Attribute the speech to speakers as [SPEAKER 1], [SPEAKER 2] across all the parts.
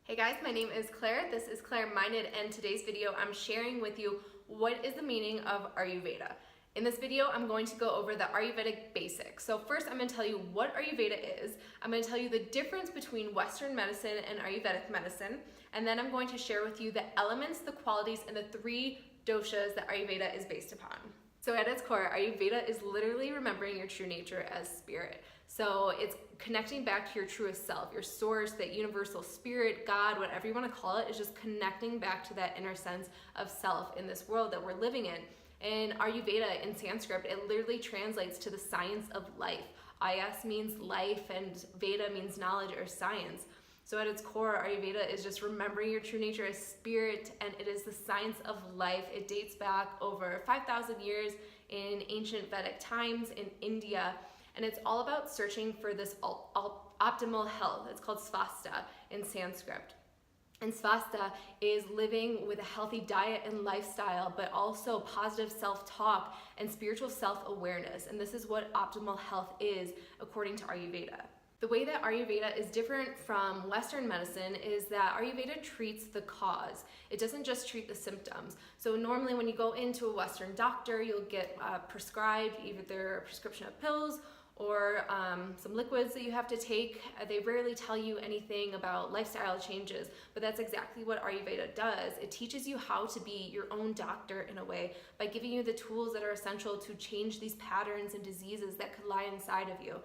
[SPEAKER 1] Hey guys, my name is Claire. This is Claire Minded, and today's video I'm sharing with you what is the meaning of Ayurveda. In this video, I'm going to go over the Ayurvedic basics. So first, I'm going to tell you what Ayurveda is. I'm going to tell you the difference between Western medicine and Ayurvedic medicine, and then I'm going to share with you the elements, the qualities, and the three doshas that Ayurveda is based upon. So at its core, Ayurveda is literally remembering your true nature as spirit. So it's connecting back to your truest self, your source, that universal spirit, God, whatever you want to call it, is just connecting back to that inner sense of self in this world that we're living in. And Ayurveda in Sanskrit, it literally translates to the science of life. Ayas means life and Veda means knowledge or science. So at its core, Ayurveda is just remembering your true nature as spirit, and it is the science of life. It dates back over 5,000 years in ancient Vedic times in India, and it's all about searching for this optimal health. It's called svasta in Sanskrit. And svasta is living with a healthy diet and lifestyle, but also positive self-talk and spiritual self-awareness. And this is what optimal health is according to Ayurveda. The way that Ayurveda is different from Western medicine is that Ayurveda treats the cause. It doesn't just treat the symptoms. So normally when you go into a Western doctor, you'll get prescribed either a prescription of pills or some liquids that you have to take. They rarely tell you anything about lifestyle changes, but that's exactly what Ayurveda does. It teaches you how to be your own doctor in a way by giving you the tools that are essential to change these patterns and diseases that could lie inside of you.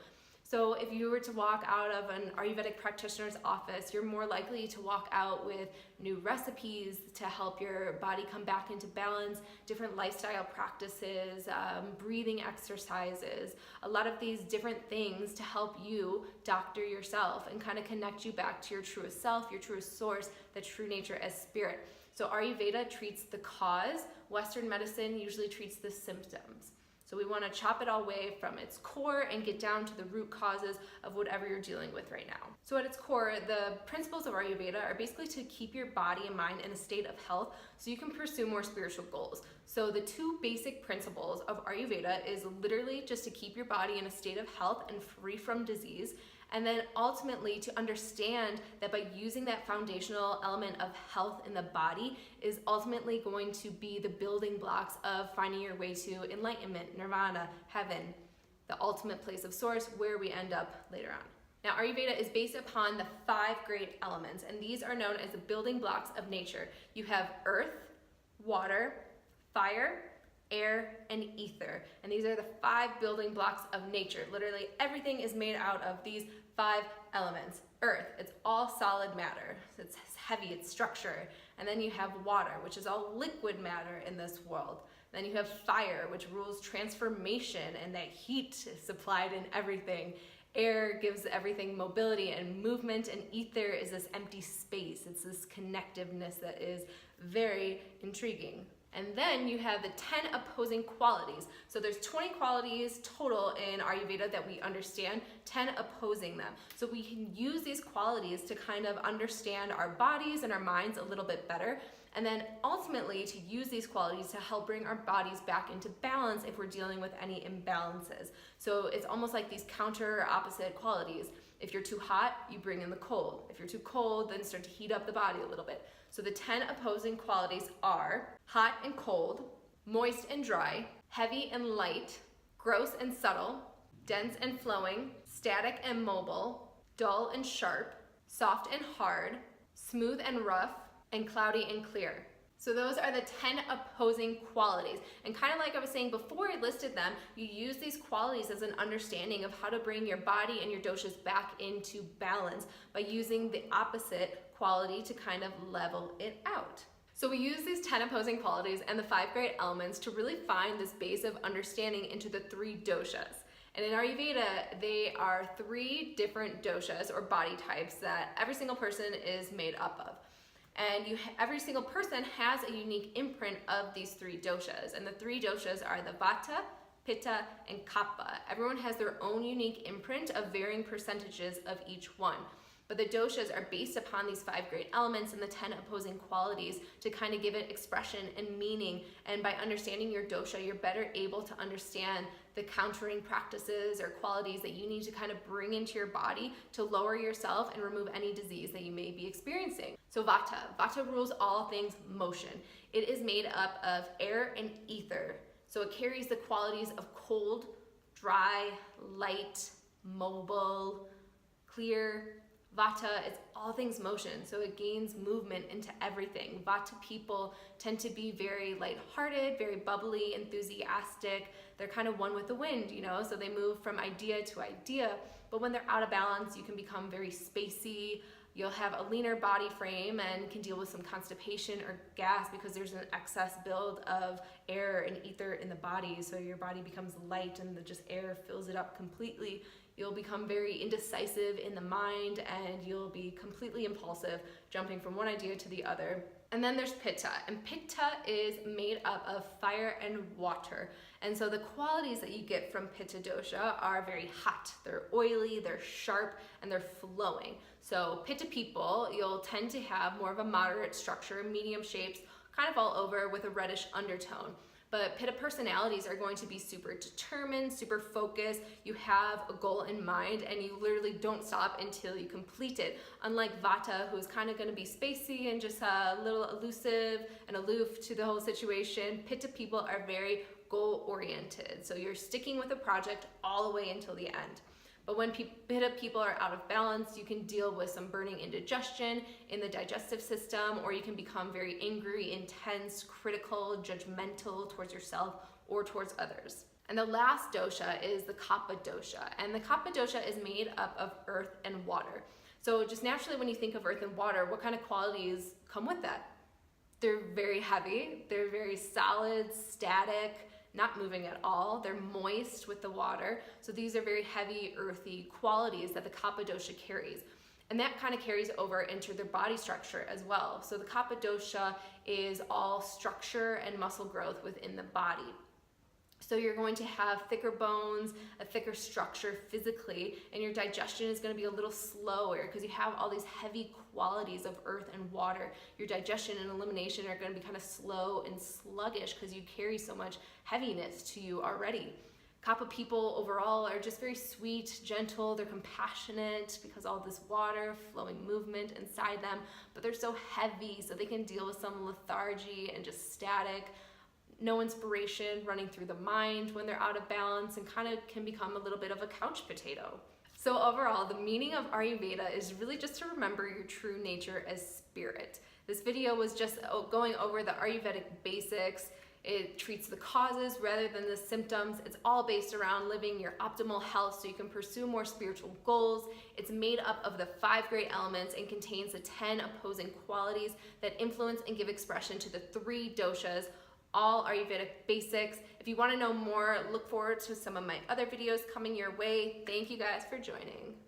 [SPEAKER 1] So if you were to walk out of an Ayurvedic practitioner's office, you're more likely to walk out with new recipes to help your body come back into balance, different lifestyle practices, breathing exercises, a lot of these different things to help you doctor yourself and kind of connect you back to your truest self, your truest source, the true nature as spirit. So Ayurveda treats the cause. Western medicine usually treats the symptoms. So we want to chop it all away from its core and get down to the root causes of whatever you're dealing with right now. So at its core, the principles of Ayurveda are basically to keep your body and mind in a state of health so you can pursue more spiritual goals. So the two basic principles of Ayurveda is literally just to keep your body in a state of health and free from disease, and then ultimately to understand that by using that foundational element of health in the body is ultimately going to be the building blocks of finding your way to enlightenment, nirvana, heaven, the ultimate place of source where we end up later on. Now, Ayurveda is based upon the 5 great elements, and these are known as the building blocks of nature. You have earth, water, fire, air, and ether. And these are the 5 building blocks of nature. Literally everything is made out of these 5 elements. Earth, it's all solid matter. It's heavy, it's structure. And then you have water, which is all liquid matter in this world. Then you have fire, which rules transformation, and that heat is supplied in everything. Air gives everything mobility and movement, and ether is this empty space. It's this connectiveness that is very intriguing. And then you have the 10 opposing qualities. So there's 20 qualities total in Ayurveda that we understand, 10 opposing them. So we can use these qualities to kind of understand our bodies and our minds a little bit better, and then ultimately to use these qualities to help bring our bodies back into balance if we're dealing with any imbalances. So it's almost like these counter or opposite qualities. If you're too hot, you bring in the cold. If you're too cold, then start to heat up the body a little bit. So the 10 opposing qualities are hot and cold, moist and dry, heavy and light, gross and subtle, dense and flowing, static and mobile, dull and sharp, soft and hard, smooth and rough, and cloudy and clear. So those are the 10 opposing qualities. And kind of like I was saying before I listed them, you use these qualities as an understanding of how to bring your body and your doshas back into balance by using the opposite quality to kind of level it out. So we use these 10 opposing qualities and the 5 great elements to really find this base of understanding into the 3 doshas. And in Ayurveda, they are 3 different doshas or body types that every single person is made up of. And every single person has a unique imprint of these 3 doshas. And the 3 doshas are the Vata, Pitta, and Kapha. Everyone has their own unique imprint of varying percentages of each one. But the doshas are based upon these 5 great elements and the 10 opposing qualities to kind of give it expression and meaning. And by understanding your dosha, you're better able to understand the countering practices or qualities that you need to kind of bring into your body to lower yourself and remove any disease that you may be experiencing. So Vata rules all things motion. It is made up of air and ether. So it carries the qualities of cold, dry, light, mobile, clear. Vata is all things motion, so it gains movement into everything. Vata people tend to be very lighthearted, very bubbly, enthusiastic. They're kind of one with the wind, so they move from idea to idea. But when they're out of balance, you can become very spacey. You'll have a leaner body frame and can deal with some constipation or gas because there's an excess build of air and ether in the body. So your body becomes light and the just air fills it up completely. You'll become very indecisive in the mind and you'll be completely impulsive, jumping from one idea to the other. And then there's Pitta, and Pitta is made up of fire and water. And so the qualities that you get from Pitta dosha are very hot, they're oily, they're sharp, and they're flowing. So Pitta people, you'll tend to have more of a moderate structure, medium shapes, kind of all over with a reddish undertone. But Pitta personalities are going to be super determined, super focused. You have a goal in mind and you literally don't stop until you complete it. Unlike Vata, who's kind of going to be spacey and just a little elusive and aloof to the whole situation, Pitta people are very goal-oriented. So you're sticking with a project all the way until the end. But when Pitta people are out of balance, you can deal with some burning indigestion in the digestive system, or you can become very angry, intense, critical, judgmental towards yourself or towards others. And the last dosha is the Kapha dosha. And the Kapha dosha is made up of earth and water. So just naturally when you think of earth and water, what kind of qualities come with that? They're very heavy, they're very solid, static, not moving at all. They're moist with the water. So these are very heavy, earthy qualities that the Kapha dosha carries. And that kind of carries over into their body structure as well. So the Kapha dosha is all structure and muscle growth within the body. So you're going to have thicker bones, a thicker structure physically, and your digestion is going to be a little slower because you have all these heavy qualities of earth and water. Your digestion and elimination are going to be kind of slow and sluggish because you carry so much heaviness to you already. Kapha people overall are just very sweet, gentle, they're compassionate because all this water, flowing movement inside them, but they're so heavy so they can deal with some lethargy and just static. No inspiration running through the mind when they're out of balance and kind of can become a little bit of a couch potato. So overall, the meaning of Ayurveda is really just to remember your true nature as spirit. This video was just going over the Ayurvedic basics. It treats the causes rather than the symptoms. It's all based around living your optimal health so you can pursue more spiritual goals. It's made up of the 5 great elements and contains the 10 opposing qualities that influence and give expression to the 3 doshas, all Ayurvedic basics. If you want to know more, look forward to some of my other videos coming your way. Thank you guys for joining.